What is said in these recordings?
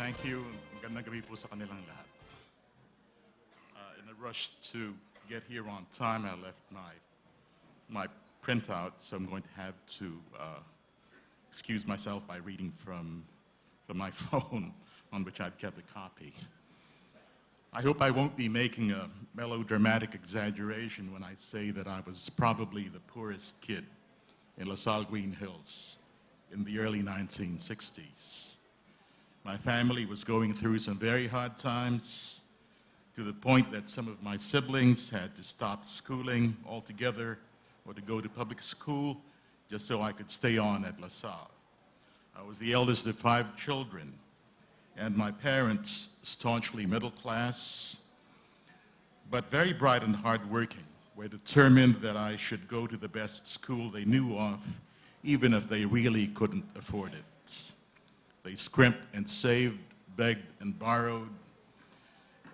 Thank you. Magandang gabi po sa kanilang lahat. In a rush to get here on time, I left my printout, so I'm going to have to excuse myself by reading from my phone, on which I've kept a copy. I hope I won't be making a melodramatic exaggeration when I say that I was probably the poorest kid in LaSalle Green Hills in the early 1960s. My family was going through some very hard times, to the point that some of my siblings had to stop schooling altogether or to go to public school just so I could stay on at LaSalle. I was the eldest of 5 children, and my parents, staunchly middle class, but very bright and hardworking, were determined that I should go to the best school they knew of, even if they really couldn't afford it. They scrimped and saved, begged and borrowed,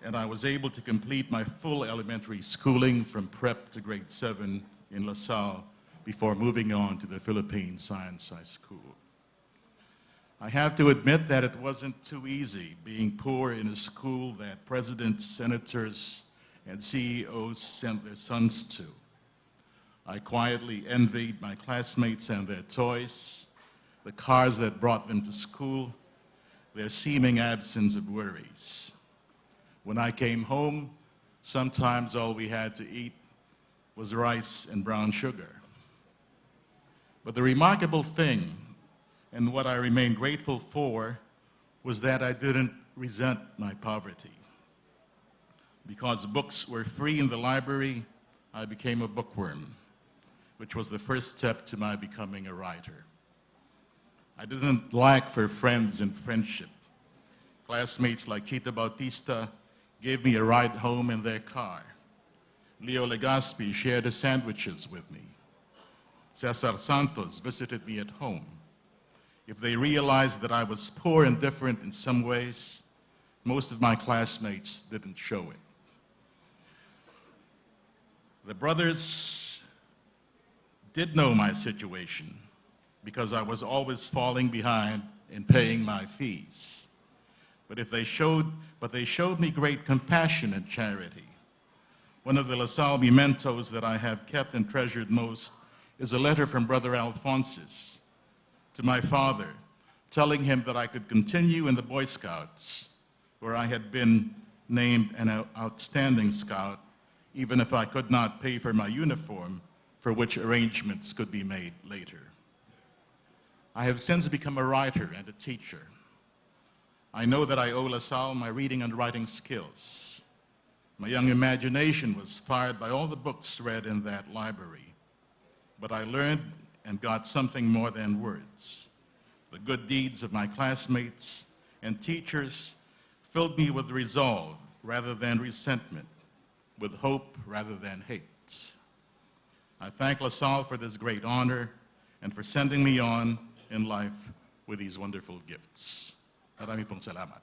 and I was able to complete my full elementary schooling from prep to grade 7 in LaSalle before moving on to the Philippine Science High School. I have to admit that it wasn't too easy being poor in a school that presidents, senators, and CEOs sent their sons to. I quietly envied my classmates and their toys, the cars that brought them to school, their seeming absence of worries. When I came home, sometimes all we had to eat was rice and brown sugar. But the remarkable thing, and what I remain grateful for, was that I didn't resent my poverty. Because books were free in the library, I became a bookworm, which was the first step to my becoming a writer. I didn't lack for friends and friendship. Classmates like Tita Bautista gave me a ride home in their car. Leo Legazpi shared the sandwiches with me. Cesar Santos visited me at home. If they realized that I was poor and different in some ways, most of my classmates didn't show it. The brothers did know my situation because I was always falling behind in paying my fees. But they showed me great compassion and charity. One of the LaSalle mementos that I have kept and treasured most is a letter from Brother Alphonsus to my father, telling him that I could continue in the Boy Scouts, where I had been named an outstanding scout, even if I could not pay for my uniform, for which arrangements could be made later. I have since become a writer and a teacher. I know that I owe LaSalle my reading and writing skills. My young imagination was fired by all the books read in that library, but I learned and got something more than words. The good deeds of my classmates and teachers filled me with resolve rather than resentment, with hope rather than hate. I thank LaSalle for this great honor and for sending me on in life with these wonderful gifts. Marami pong salamat.